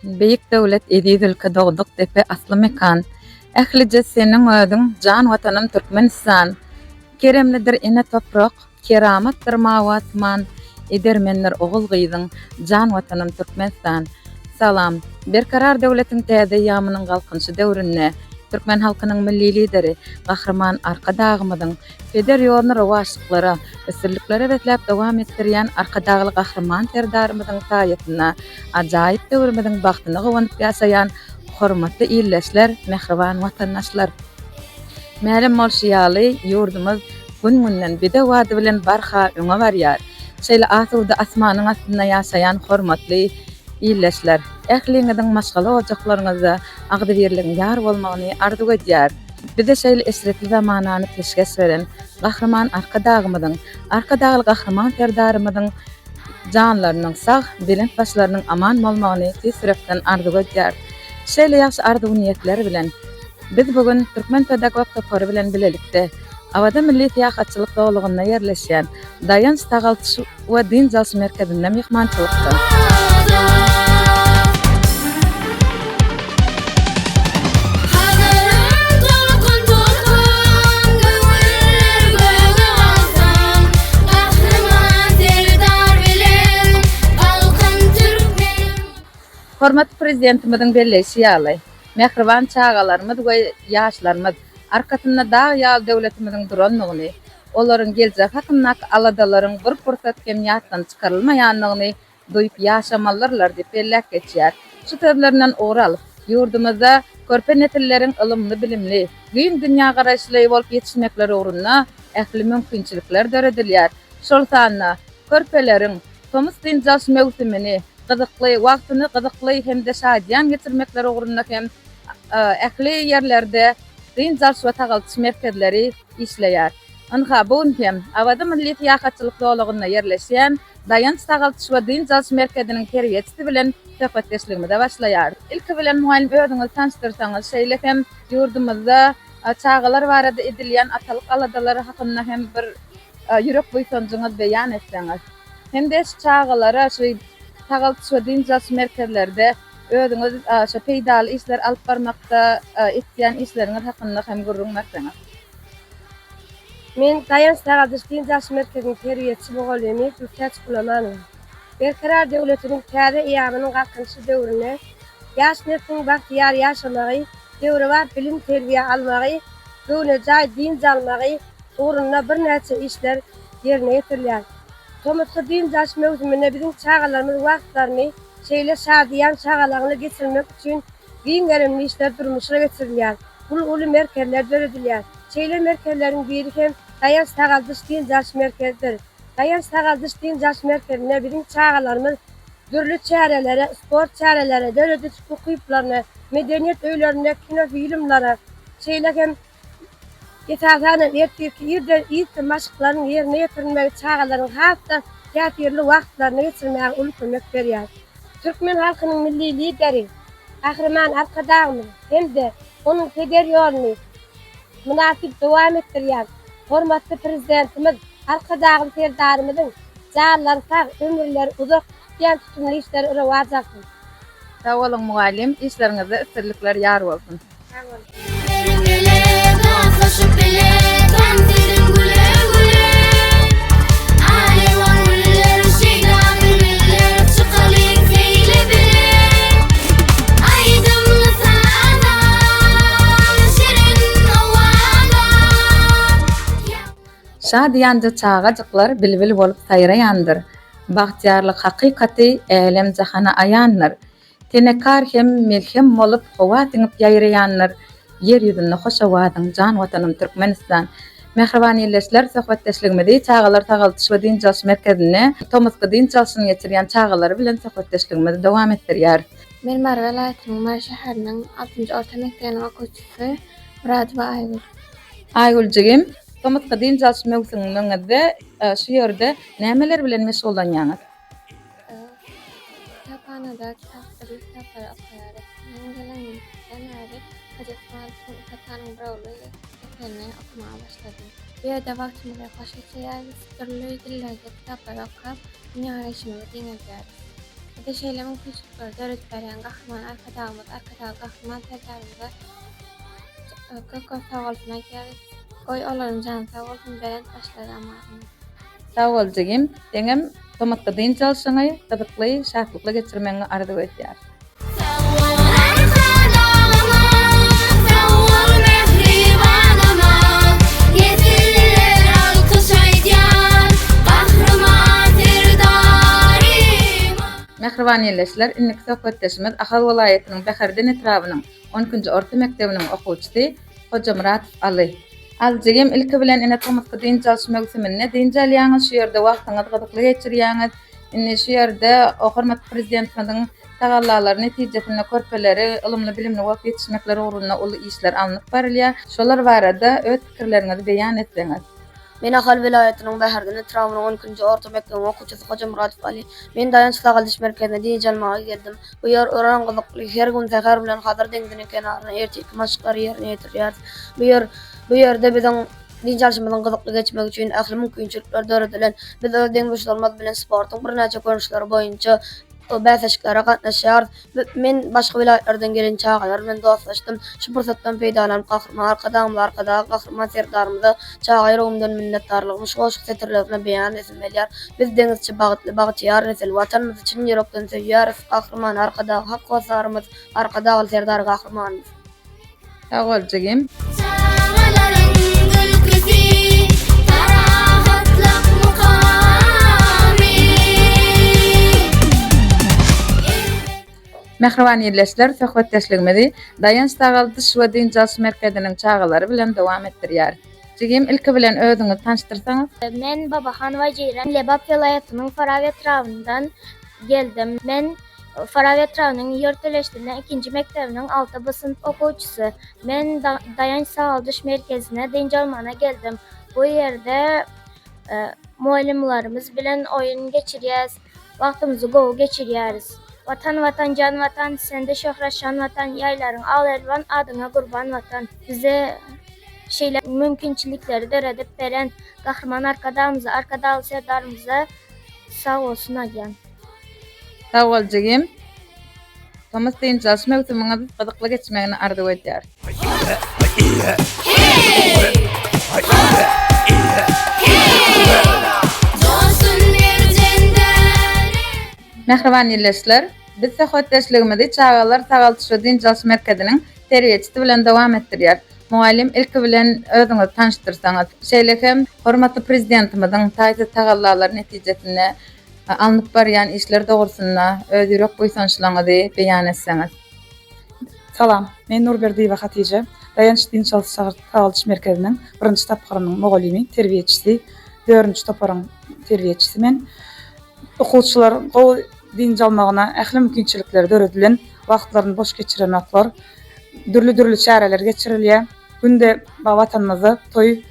Beýik döwlet edýd ülke dogduk depe asly mekan. Ählije seniň ödüň jan watanym Türkmenistan. Keremlidir ene toprak, keramatdyr mawatman, edermenler ogul gyýdyň jan watanym Türkmenistan. Salam, berkarar döwletiň täze ýamynyň galkynşy döwründe Türkmen halkynyň milli lideri, gahrman arka dagymydyň feder ýorny rowaşlyklary, ösürlikleri betlep dowam etdirýän arka dagly gahrman terdarymyzyň taýytyna, ajaýyp döwrümizin bagtyny gowanyp ýaşaýan hormatly illeşler, mehriban watandaşlar. Mälim molşiýaly ýurdumyz gün-günden bide wady bilen barha öňe barýar. Şeýle asuda asmanyň astynda ýaşaýan hormatly illeşler, ähliňiziň maşgala ojaklaryňyzda agdybirligiň ýar bolmagyny arzu edýär. Bize şeýle esretli zamanany peşkes beren gahrman arka dagymyzyň, arka dagly gahrman terdarymyzyň janlarynyň sag, bilen başlarynyň aman bolmagyny sürekden arzu edýär. Şeýle ýaşy arzu niýetleri bilen biz bugün Türkmen pedagog topary bilen bilelikde Awada Milli Tiýatyrçylyk doglugyna ýerleşýän Daýans tagaltyş we din jas merkezinde mehmançylykda. Hormatly prezidentimiziň belleşi ýaly, mehriban çagalarymyz we ýaşlarymyz arkasynda dag ýaly döwletimiziň duranlygyny, olaryň geljek hakynda aladalaryň bir pursat hem ýatdan çykarylmaýanlygyny duýup ýaşamalarlar diýip bellek geçýär. Şu sebäplerden ogry alyp, ýurdumyzda körpe netilleriň ilmli, bilimli, güýün dünýä garaşly bolup ýetişmekleri ugrunda ähli mümkinçilikler döredilýär. Şol sanna körpeleriň tomuz dinjas mewsimini gyzykly, wagtyny gyzykly hem de şadýan geçirmekleri ugrunda hem ähli ýerlerde dinjas we tagaltyş merkezleri işleýär. Anha bugün hem Awada Milli Tiýatyrçylyk doglugyna ýerleşýän Daýans tagaltyş we dinjas merkeziniň terbiýetçisi bilen söhbetdeşligimize başlaýar. Ilki bilen muallim öňüňizi tanıştyrsaňyz, şeýle hem ýurdumyzda çagalar barada edilýän atalyk aladalary hakynda hem bir ýürek buýsanjyňyz beýan etseňiz. Hem de çagalara şu tagaltyş we dinjas merkezlerde özüňiz şo peýdaly işler alyp barmakda etýän işleriňiz hakynda hem gurrunmakdyňyz. Men Daýans tagaltyş dinjas merkeziniň terbiýetçisi bolýarmy, Gülçäç Gulamanyň. Berkarar döwletiniň täze ýamynyň galkynşy döwrüne ýaş nesliniň bagtyýar ýaşamagy, döwri we bilim terbiýe almagy, göwne jaý din jalmagy ugrunda bir näçe işler ýerine ýetirilýär. Tomuzky dinjas mewsumine biziň çagalarymyz wagtlaryny şeýle şadýan çagalaryny geçirmek üçin giň geремli işler durmuşa geçirilýär. Bu uly merkezler döredilýär. Şeýle merkezleriň biri hem Daýans tagaltyş dinjas merkezdir. Daýans tagaltyş dinjas merkezine biziň çagalarymyz türlü çärelere, sport çärelere, döwlet hukuklaryna, medeniýet öýlerine, kino filmlere, şeýle hem ýetäsany erteki ýerde ilk maşyklaryň ýerine ýetirmek çagalaryň hatda ýatyrly wagtlaryny geçirmäge uly kömek berýär. Türkmen halkynyň milli lideri, gahrman arka dagmy hem de onuň feder ýolyny münasip dowam etdirýär. Hormatly prezidentimiz arka dagly terdarymyzyň janlary sag, ömürleri uzak ýan tutumly işleri ýerwajaksyn. Sag bolun muallim, işleriňizde üstünlikler ýar bolsun. Şadýandy çagajyklar bilbil bolup saýraýandyr. Bagtyarlyk hakykaty elem jahana aýandyr. Tenekar hem melhem bolup howa tiňip ýaýraýandyr. Yer ýüzünde hoşa wadyň jan watanym Türkmenistan. Mehriban illeşler söhbetdeşligimizi çagalar tagaltyş we dinjas merkezine tomuzky dinjasyny geçirýän çagalar bilen söhbetdeşligimizi dowam etdirýär. Men Mar welaýatynyň Mar şäheriniň 6-njy orta mekdebiň okuwçysy Murad Aýgul. Aýguljygym, tomuzky dinjas mewsuminde şu ýerde nämeler bilen meşgullanýaňyz? Kitaphanada kitaplar okuýarys. Men gelen ýaly Hacetmal Fatanyň browly ekenini okumağa başladym. Bu ýerde wagtymyzy hoş geçirýäris, türlü dillerde kitaplar okup, dünýä işimizi diňerýäris. Ede şeýle mümkinçilikleri döredip berýän gahryman arkadagy gahryman serdarymyza köp sag bolsun aýdýarys. Goý olaryň jany sag bolsun berän başlaýan. Sağ ol jegim. Deňem tomatga dyn çalşaňy tabykly şahlykly geçirmeňi arzu edýär. Mehriban ýerleşler, inniki söhbetleşimiz Ahal welaýatynyň Bäherden etrawynyň 10-njy orta mektebiniň okuwçysy Hoca Murat Ali. Aljygym ilki bilen ene tomatga dyn çalş mewsimine dyn çalýaňyz, şu ýerde wagtyňyzy gydykly geçirýäňiz. Indi şu ýerde hormat prezidentimiň tagallalary netijesinde körpeleri, ılımly bilimli wagt ýetişmekleri ugrunda uly işler alınıp barylýar. Şolar barada öz pikirleriňizi beýan etseňiz. Men Ahal welaýatynyň Bäherden etrawynyň 10-njy orta mekdebiň okuwçysy Hoca Murat Ali. Men daýan Sagaldys merkezine dyn çalmaga geldim. Bu ýer oranglyk, her gün zäher bilen hazır deňdine kenaryna erteki maşgary ýerine ýetirýär. Bu ýerde biziň dyn çalşymyzyň gyzykly geçmek üçin ähli mümkinçilikler döredilen, biz öz deňdoşlarymyz bilen sportyň bir näçe görnüşleri boýunça bäseşiklere gatnaşýar. Men başga vilayetlerden gelen çağalar bilen dostlaşdym. Şu pursatdan peýdalanyp gahryman arkadagy gahryman serdarymyza çağaýrygymdan minnetdarlygymy şu goşuk setirlerine beýan etmelýär. Biz deňizçi bagtyar nesel watanymyz üçin ýürekden söýýäris. Gahryman arkadagy hak gosarymyz, arkadagy serdar gahrymanyz. Sağ ol jegim. Mehriban ýerleşler, söhbetleşligimizi daýan Sagaldys we dyn çalş merkeziniň çağalary bilen dowam etdirýär. Jegim ilki bilen özüňizi tanıştyrsaňyz. Men Babahan Wajira Lebap welaýatynyň Farawe trawundan geldim. Men Farawe trawunyň ýörteleşdirlen 2-nji mektebiniň 6-njy synp okuwçysy. Men daýan Sagaldys merkezine dyn çalmana geldim. Bu ýerde muallimlarymyz bilen oýun geçirýäris, wagtymyzy gowy geçirýäris. Vatan can vatan, sende şöhreşan vatan, yayların al elvan, adyňa gurban vatan. Bize şeyler mümkinçilikleri döredip beren gahrman arkadagy serdarymyza sağ olsun aýan. Sağ ol jegim. Tomat dyn çalş mewsimiňiz gydykly geçmegini arzu edýär. Mehriban ýerleşler, biz söhbetleşligimizi çağalar Sagaldys we dyn çalş merkeziniň terbiýeçisi bilen dowam etdirýär. Muallim ilki bilen özüňizi tanıştyrsaňyz, şeýlekem hormatly prezidentimiziň taýda tagallalary netijesinde alınıp barýan işler dogrusynda öz ýürek goýsançylygyňyzy beýan etseňiz. Salam, men Nurberdiýewa Hatice, daýan dyn çalş Sagaldys merkeziniň 1-nji tapgyrynyň muallimi, terbiýeçisi, 4-nji toparyň terbiýeçisi men. Okuwçylar gowy dyn çalmagyna ähli mümkinçilikleri döredilen, wagtlaryny boş geçiren aklar, dürli çäreler geçirilýär. Günde watanymyza toy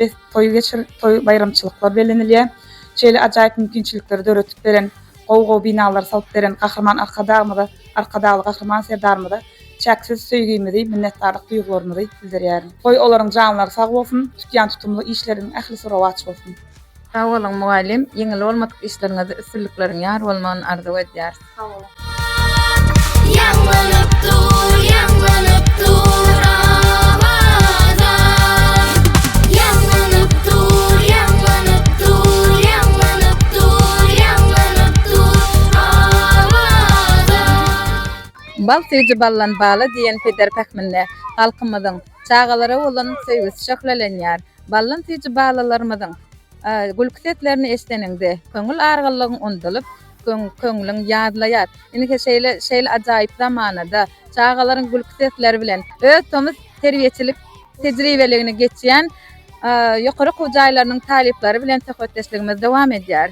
bayramçylyklar belenilýär. Şeýle ajaýyp mümkinçilikleri döretip beren, gowy binalar salyp beren gahryman arkadagy gahryman serdarymyza çäksiz söýgümizi, minnetdarlyk duýgularymyzy bildirýär. Goý olaryň janlary sag bolsun, tutýan tutumly işleriň ähli sorawaç bolsun. Sağ olun muallim, ýeňil bolmadyk işleriňizde üstünlikleriň ýar bolmagyny arzu edýär. Sağ olun. Yanlanıp dur avaza. Yanlanıp dur avaza. Bal tüýji ballan bala diýen peder pähminde halkymyzyň çağalara bolan söýgüsi şöhrelenýär. Ballan tüýji balalarymyzyň gülküsetlerini eşdeninde köňül argylygyň undalyp köňlüň ýadlaýar. Indi şeýle ajaýyp zamanada çağalaryň gülküsetleri bilen öz tomuz terbiýeçilik tejribeligini geçýän ýokary jaýlarynyň talipleri bilen söhbetleşligimiz dowam edýär.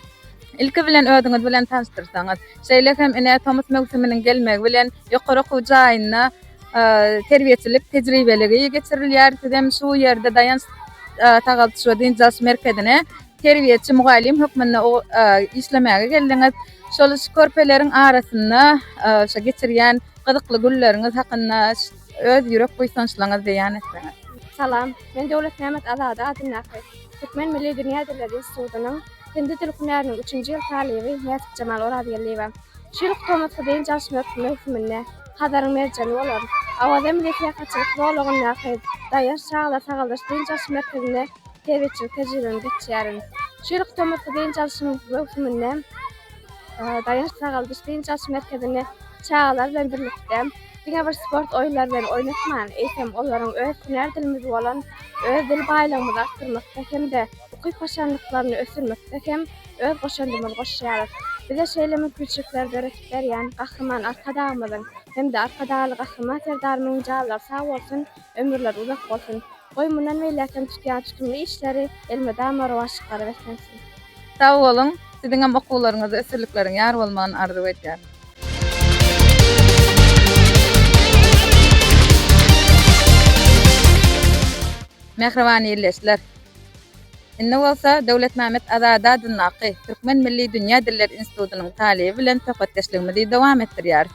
Ilki bilen özüňiz bilen tanıştyrsaňyz, şeýlekem ine tomuz mewsiminiň gelmegi bilen ýokary jaýyna terbiýeçilik tejribeligi geçirilýär. Hem şu ýerde daýan Sagaldys we dyn çalş merkezine terbiýeçi mugallim hökmünde işlemäge geldiňiz. Şol körpeleriň arasynda şo geçirýän gydykly gülleriňiz hakynda öz ýürek goýsançylygyňyzy beýan etseňiz. Salam, men Döwlet Nämet Azada Adynnaky. Türkmen Milli Dünýä Dilleri Institutynyň Hindi Dil Hünerini 3-nji ýyl talibi Näsip Jamal Oradyýewa. Şeýle tomatga deň çalışmak mevsiminde hadaryň merjany bolar. Awada milletine kaçylyk bolgyna daýan şaglar tagaldaş deň çalyş merkezine tebetçilik tejribelerini geçýärin. Şeýle tomatga deň çalışmak mevsiminde daýan tagaldaş deň çalyş merkezine çağlar bilen birlikde diňe bir sport oýunlary bilen oýnatman, eýsem olaryň öz hüner dilimizi bolan öz dil baýlygymyzy artdyrmakda hem-de uky paşanlyklaryny ösürmekde hem öz goşandymyzy goşýarys. Bize şeýle mümkinçilikler öğretip berýän gahrman arkadagymyzyň hem-de arkadagy gahrman serdarymyň jalary sag bolsun, ömürler uzak bolsun. Goý mundan beýlerden tutýan tutumly işleri elme damar başlyklary beslensin. Sag bolun, siziň hem okuwlaryňyz, ösürlikleriň ýar bolmagyny arzu etýär. Mehriban ýerleşler. Inne bolsa Döwlet Mämet Azada Dynnaky Türkmen Milli Dünýä Dilleri Institutunyň talibi bilen töhfetdeşligimizi dowam etdirýär.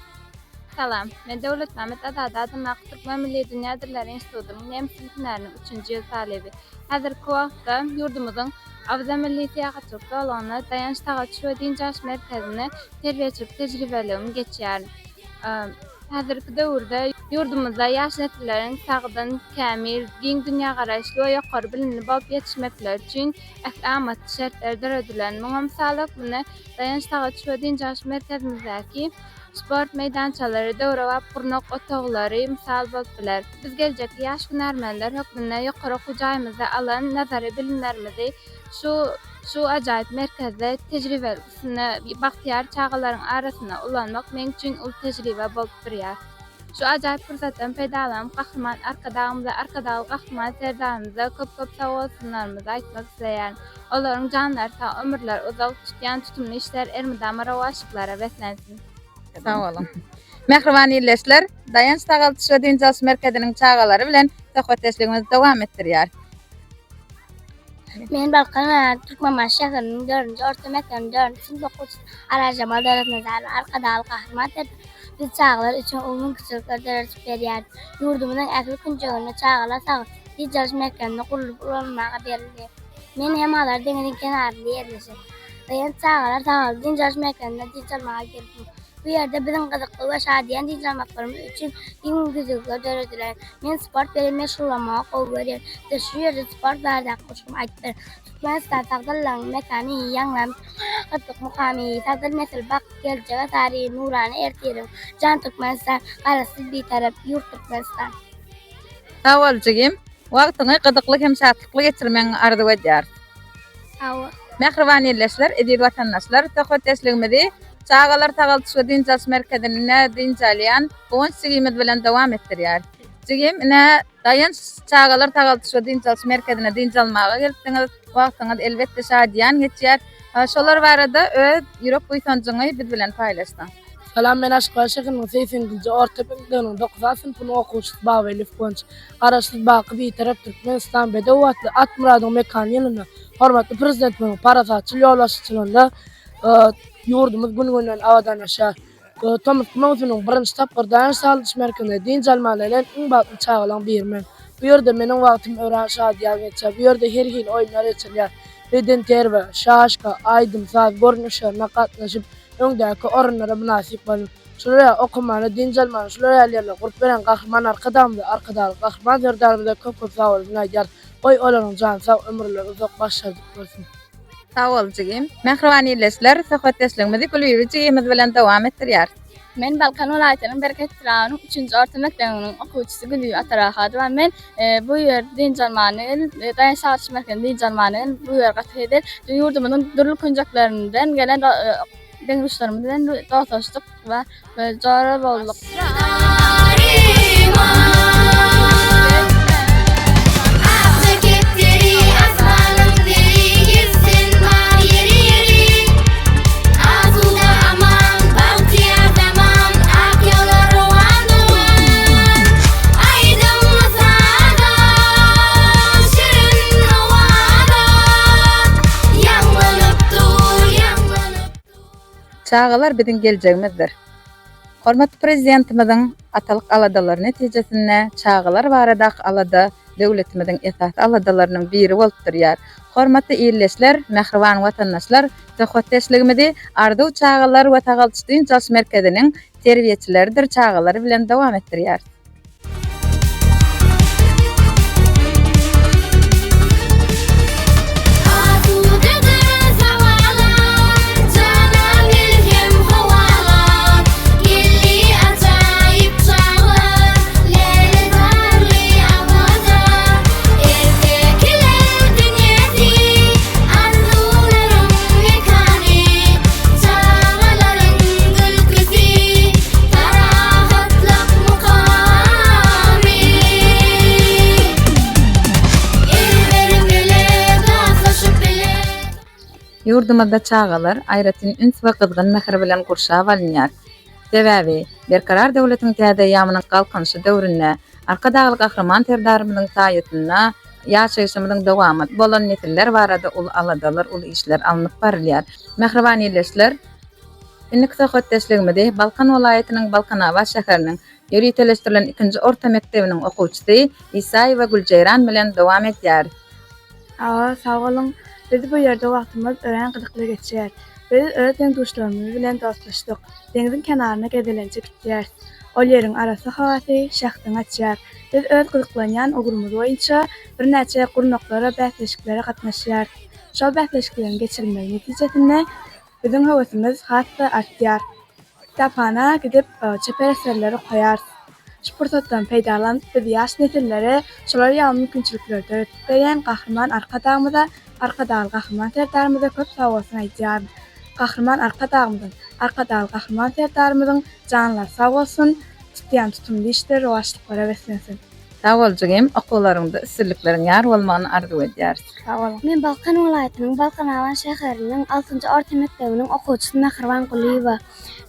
Salam, men Döwlet Mämet Azada Dynnaky Türkmen Milli Dünýä Dilleri Institutunyň Nemsiz hünäriniň 3-nji ýyl talibi. Häzirki wagtda ýurdumyzyň Awza Milli Teýatr alanyna daýanç tagatçy we din çalyş merkezine terbiýeçilik tejribelerimi geçýär. Häzirki döwürde ýurdumyzda ýaş nesilleriň sagdan kämil, din dünýä garaşly we ýokary bilimli bolup ýetişmekleri üçin ähmat şertler deredilen. Muňa mysaly buna daýanç tagatçy we din çalyş merkezimizdäki sport meýdançalary, döwre we purnok otaglary mysal bolupdylar. Biz geljekde ýaş hünärmenler hökmünde ýokary okujaýymyza alan nazary bilimlerimizi şu ajaýyp merkezde tejribelisine bagtyar çağalaryň arasyna ulanmak men üçin ul tejribe bolup durýar. Şu ajaýyp fursatdan peýdalanyp gahrman arkadagy gahrman serdarymyza köp sowallarymyzy aýtmak isleýär. Olaryň janlary ta ömürler uzak tutýan tutumly işler ermidama rawaşyklara beslensin. Sag bolun. Mehriban ýerleşler, daýanç tagaldyş we din çalyş merkeziniň çağalary bilen töhfetdeşligimizi dowam etdirýär. Men Balkan Türkmen şäheriniň 4-nji orta mekdebiniň 4-nji sınıf okuwçysy Arar Jamal Döwletmezar arkadaly gahrman biz çağlar üçin ulum küçükler deretip berýär. Ýurdumyzyň ähli künjegine çağlar sag din çalyş merkezine gurulyp ulanmaga berildi. Men hem alar deňiň kenarynda ýerleşip, daýan çağlar sag din çalyş merkezine din çalmaga geldim. Bu ýerde biziň gyzykly we şadýan din çalmaklarymyz üçin iň güzegler derediler. Men sport bilen meşgullanmaga gowy berýär. Şu ýerde sport barada goşum aýtdy. Türkmen sagdalyň mekany ýanlam gatyk mukamy sagdal meselе bak geljek tarihi nurany ertirim. Jan Türkmenistan garasy bir tarap ýurt Türkmenistan. Sag boljygym, wagtyňy gyzykly hem şatlykly geçirmeň arzu edýär. Awa Mehriban ýerleşler, edil watandaşlar, töhfetdeşligimizi çağalar tagaldyş we din çalyş merkezine din çalýan goňç sigimiz bilen dowam etdirýär. Sigim ine daýanç çağalar tagaldyş we din çalyş merkezine din çalmaga gelipdiňiz. Wagtyňyz elbetde şadýan geçýär. Şolar barada öz ýürek buýsanjyňy biz bilen paýlaşdyň. Salam, men Aşkar şäheriniň 8-nji orta mekdebiniň 9-njy sınıfynyň okuwçysy Baba Elif Gonç. Garaşly baky bir tarap Türkmenistan bedewatly Atmuradyň mekany ýylyny hormatly prezidentimiň parasatçy ýolbaşçylygynda ýurdumyz gün-günden awadaňaşar. Tomuz mawzunyň birinji tapgyr daýanç tagaldyş merkezine din çalmalarynyn iň batly çağalaryň birmen. Bu ýerde meniň wagtym öwren şadýan geçer. Bu ýerde her hil oýunlar geçirýär. Beden terbe, şaşka, aýdym, zat görnüşlerine gatnaşyp öňdäki orunlara münasip bolup, şuraya okumany, din çalmany, şuraya ýerle gurup beren gahrman arkadaly gahrman serdarymyza köp sowallar aýdýar. Goý olaryň jan sag ömürler uzak başladyk bolsun. Sag boljygym. Mehriban ýerleşler, töhfetdeşligimizi gülýürjigimiz bilen dowam etdirýär. Men Balkan welaýatynyň Berket Tiranyň 3-nji orta mekdebiniň okuwçysy Gülýür Atarahady we men bu ýer din çalmanyň, daýanç tagaldyş merkezine din çalmanyň bu ýer gatnaşyp, ýurdumyzyň durul künjeklerininden gelen deňüşlerimiz bilen dostoşdyk we jara bolduk. Çağalar biziň geljegimizdir. Hormatly prezidentimiziň atalyk aladalary netijesinde çağalar barada alada döwletimizin esas aladalarynyň biri bolup durýar. Hormatly ýerleşler, mähriban watandaşlar, töhwetdeşligimizi ardu çağalar we tagalçyň jalş merkeziniň terbiýeçileridir çağalary bilen dowam etdirýär. Asudedir savalar, cana milhem havalar, yelli acayip çağlar, leyli darli avazar, erkekler dünyesi, arzularım mekani, çağaların ülkesi, ferahatlık mukami. Ellerim bile gazlaşıp bile. Ýurdumyzda çağalar aýratyn üns we kızgyn mähri bilen gurşap alynýar. Sebäbi berkarar döwletiň täze ýamynyň galkynşy döwründe arka dagly gahrman terdarymyň taýytyna ýaşaýyşymyň dowamy bolan nesiller barada ul aladalar, ul işler alınıp barylýar. Mähriban ýerleşler Innik töhwetdeşligimizde Balkan welaýatynyň Balkanaba şäheriniň ýöriteleşdirilen 2-nji orta mektebiniň okuwçysy Isay we Güljeýran bilen dowam etýär. Sağ olun. Biz bu yerde vaktimiz öğren gıdıklı geçer. Biz öğretmen dostlarımız bilen dostlaştık. Denizin kenarına gedelençe gideceğiz. O yerin arası havası şahtın açar. Biz öz gıdıklanyan ogurumuz boyunca bir neçe kurnaklara, bähleşiklere katnaşýar. Şol bähleşiklerin geçirilmesi neticesinde bizim havasımız hatta artýar. Kitapxana gidip çeper eserleri koyar. Şu fırsatdan peýdalanıp biz ýaş nesillere şolar ýaly mümkinçilikleri öğretip berýän gahrman arka dağlı gahrman serdarymyza köp sag bolsun aýdýar. Gahrman arka dağlı gahrman serdarymyzyň janlar sag bolsun, tutýan tutumly işler rowaçlyklara beslensin. Sag boljugym, okuwlaryňda üstünlikleriň ýar bolmagyny arzu edýär. Sag olun. Men Balkan welaýatynyň Balkanaba şäheriniň 6-njy orta mektebiniň okuwçysy Mähriban Guliýewa.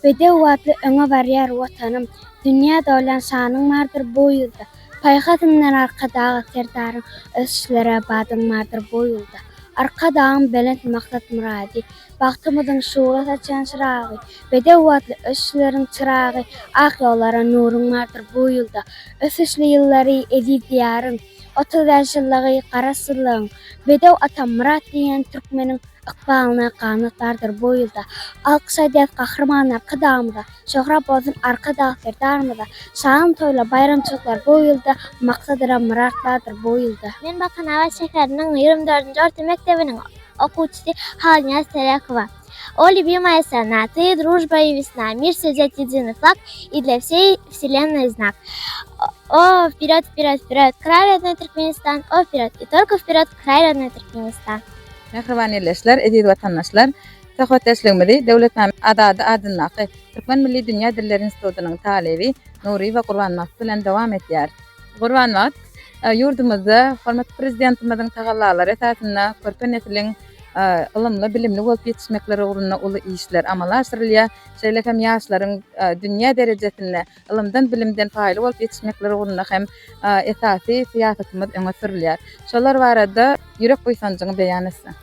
Bede wagtly öňe barýar watanym, dünýä döwlen şanyň mardyr bu ýylda. Paýhatymdan arka dagy serdaryň ösüşlere badymmadyr bu ýylda. Arka dağın belent maksat muradi, baktımızın şuğla saçan çırağı, bede vatlı ösüşlerin çırağı, ak yollara nurun vardır bu yılda. Ösüşlü yılları edi diyarın, 30 yaşıllığı karasılığın, bede atam Murat diyen Türkmenin ıkbalına kanıtlardır bu yılda. Alkış ediyat kahramanlar kıdağımda, şohra bozun arka dağ serdarımda, şahın toyla bayramçılıklar bu yılda, maksadıra Muratlardır bu yılda. Men Balkanaba şäheriniň 24-nji orta mektebiniň okuwçysy Halina Serekova. Любимая страна, ты, дружба и весна, мир связать единый флаг и для всей вселенной знак. О, вперед, вперед, вперед, край родной Туркменистан, о, вперед, и только вперед, край родной Туркменистан. Mähriban ýerleşler, edil watandaşlar, töhwetdeşligimizi döwletname adynyňky Türkmen Milli Dünýä Dilleri Institutynyň talebi Nuri we Gurbanmak bilen dowam etýär. Gurbanmak, ýurdumyzda hormatly prezidentimizin tagallalary esasynda körpe nesiliň ılımly, bilimli bolup ýetişmekleri ugrunda uly işler amalaşdyrylýar. Şeýle hem ýaşlaryň dünýä derejesinde ılımdan, bilimden faýly bolup ýetişmekleri ugrunda hem esasy siýasatymyz öňe sürilýär. Şolar barada ýürek goýsanjyňy beýan etsen.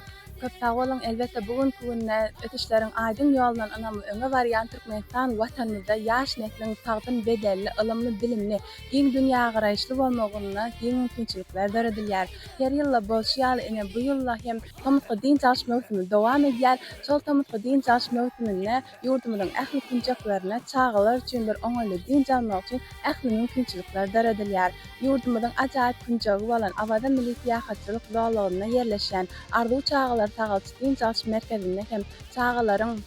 Köp sag bolun, elbetde bugünkü günde ötüşleriň aýdyn ýolundan anamy öňe barýan Türkmenistan watanymyzda ýaş nesliniň sagdyn bedelli, ılımly, bilimli, giň dünýä garaýşly bolmagyna giň mümkinçilikler beredilýär. Her ýylla bolşýaly ene bu ýylla hem tomutly din çalyş mewsumi dowam edýär. Şol tomutly din çalyş mewsuminde ýurdumyzyň ähli künçeklerine çağalar üçin bir oňaly din çalmak üçin ähli mümkinçilikler beredilýär. Ýurdumyzyň ajaýyp künçegi bolan Awada Milli Tiýatryçylyk zallygyna ýerleşen ardu çağalar tagalçyň çalyş merkezinde hem çağalaryň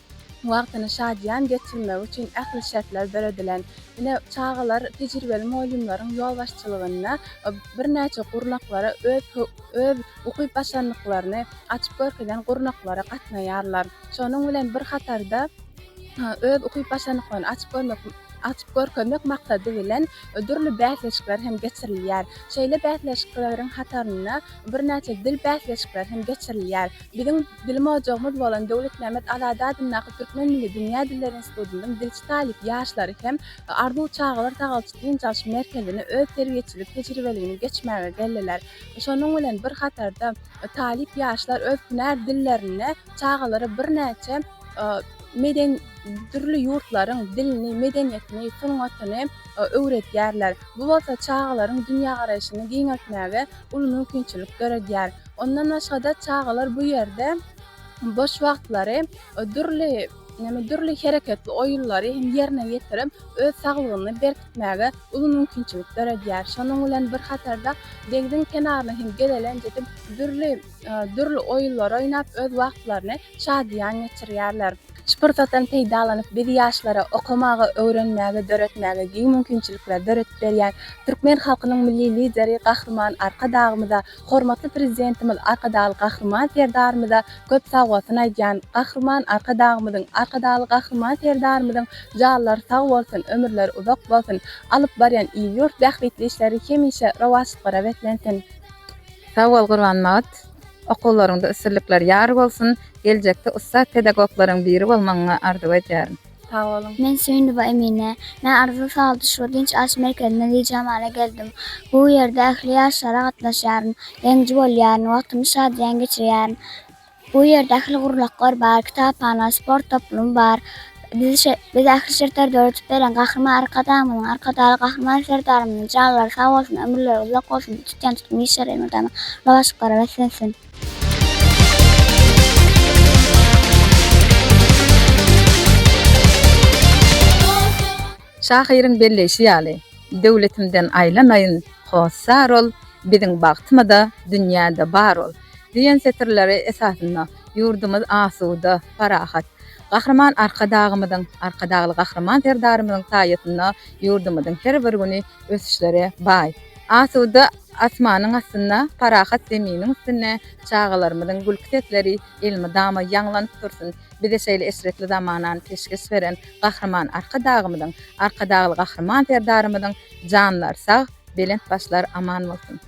wagtyny şadýan geçirmek üçin ähli şertler beredilen. Ine çağalar tejribeli moýlumlaryň ýol başçylygyna bir näçe gurnaklara öz ukyp başlandyklaryny açyp görkezden gurnaklara gatnaýarlar. Şonuň bilen bir hatarda öz ukyp başlandyklaryny açyp görkezmek maksady bilen ödürlü bähleşikler hem geçirilýär. Şeýle bähleşikleriň hataryna bir näçe dil bähleşikler hem geçirilýär. Bizim dilim ojagymyz bolan Döwletname Alaýda Türkmen Milli Dünýä Dilleri Institutynyň dilçi talip ýaşlary hem ardu çağalar tagalçyň çalyş merkezine öz terbiýeçilik tejribeligini geçmäge geldiler. Şonuň bilen bir hatarda talip ýaşlar öz hünär dillerini çağalara bir näçe meden türlü yurtlaryň dilini, medeniýetini, sungatyny öwredýärler. Bu bolsa çağalaryň dünýä garaşyny giňeltmäge uly mümkinçilik göredýär. Ondan başga çağalar bu ýerde boş wagtlary türlü hereketli oýunlary hem ýerine ýetirip öz saglygyny berkitmäge uly mümkinçilik göredýär. Şonuň bilen bir hatarda deňziň kenaryna hem gelelen jetip türlü oýunlar oýnap öz wagtlaryny şadýan geçirýärler. Şu pyrsatdan peýdalanyp biz ýaşlara okumagy, öwrenmäge, döretmäge giň mümkinçilikler döretip berýär. Türkmen halkynyň milli lideri, gahrman arkadagymyza, hormatly prezidentimiz arkadaly gahrman serdarymyza köp sag bolsun aýdýan. Gahrman arkadagymyzyň, arkadaly gahrman serdarymyzyň jallar sag bolsun, ömürleri uzak bolsun. Alyp barýan iýi ýurt bähbetli işleri hemişe rowaçlyklara wetlensin. Sag bol Gurban Magat. Okullarynda üstünlikler ýar bolsun, geljekde usta pedagoglaryň biri bolmagyňa arzu edýärin. Sag bolun. Men Süýnüba Emine. Men Arzu Sağlık Dinç Aş Merkezine Licamala geldim. Bu ýerde ähli ýaşlara gatnaşýaryn, ýeňji bolýaryn, wagtymy şadýan geçirýäryn. Bu ýerde ähli gurulaklar bar, kitapxana, sport toplumy bar. Biz ähli şertler döretip beren gahrman arkadamyň, arkadaly gahrman serdarymyň jallar sag bolsun, ömürleri uzak bolsun, tutýan tutmy işlerden rowaçlyklara wetlensin. Şahyryň belleşi ýaly. Döwletimden aýlanaýyn, hossar ol, biziň bagtymyda dünýäde bar ol. Diýen setirleri esasynda ýurdumyz asuda, parahat. Gahrman arkadagymyzyň, arkadaly gahrman serdarymyzyň taýytynda ýurdumyzyň her bir güni ösüşlere baý. Asuda asmanyň astynda, parahat zeminiň üstüne çağalarymyzyň gülketleri ilmi dama ýanglanyp dursun. Bize şeýle esretli zamanan teşkis beren gahrman arkadagymyzyň, arkadaly gahrman serdarymyzyň janlar sag, belent başlar aman bolsun.